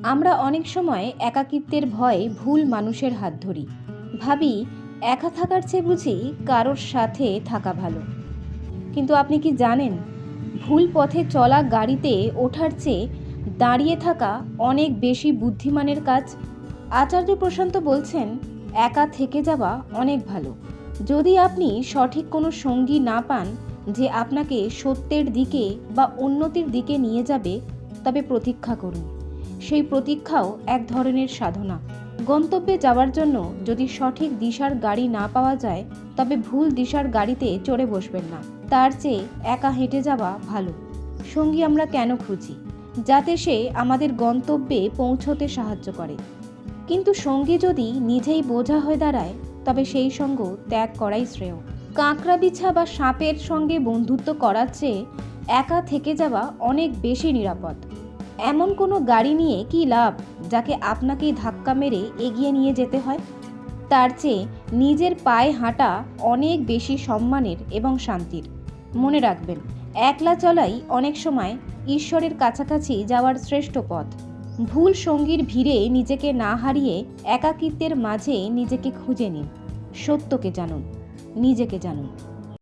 আমরা অনেক সময় একাকিত্বের ভয়ে ভুল মানুষের হাত ধরি, ভাবি একা থাকার চেয়ে বুঝি কারোর সাথে থাকা ভালো। কিন্তু আপনি কি জানেন, ভুল পথে চলা গাড়িতে ওঠার চেয়ে দাঁড়িয়ে থাকা অনেক বেশি বুদ্ধিমানের কাজ। আচার্য প্রশান্ত বলছেন, একা থেকে যাওয়া অনেক ভালো। যদি আপনি সঠিক কোনো সঙ্গী না পান যে আপনাকে সত্যের দিকে বা উন্নতির দিকে নিয়ে যাবে, তবে প্রতীক্ষা করুন। সেই প্রতীক্ষাও এক ধরনের সাধনা। গন্তব্যে যাওয়ার জন্য যদি সঠিক দিশার গাড়ি না পাওয়া যায়, তবে ভুল দিশার গাড়িতে চড়ে বসবেন না। তার চেয়ে একা হেঁটে যাওয়া ভালো। সঙ্গী আমরা কেন খুঁজি? যাতে সে আমাদের গন্তব্যে পৌঁছতে সাহায্য করে। কিন্তু সঙ্গী যদি নিজেই বোঝা হয়ে দাঁড়ায়, তবে সেই সঙ্গ ত্যাগ করাই শ্রেয়। কাঁকড়া বিছা বা সাপের সঙ্গে বন্ধুত্ব করার চেয়ে একা থেকে যাওয়া অনেক বেশি নিরাপদ। এমন কোনো গাড়ি নিয়ে কি লাভ যাকে আপনাকেই ধাক্কা মেরে এগিয়ে নিয়ে যেতে হয়? তার চেয়ে নিজের পায়ে হাঁটা অনেক বেশি সম্মানের এবং শান্তির। মনে রাখবেন, একলা চলাই অনেক সময় ঈশ্বরের কাছাকাছি যাওয়ার শ্রেষ্ঠ পথ। ভুল সঙ্গীর ভিড়ে নিজেকে না হারিয়ে একাকিত্বের মাঝে নিজেকে খুঁজে নিন। সত্যকে জানুন, নিজেকে জানুন।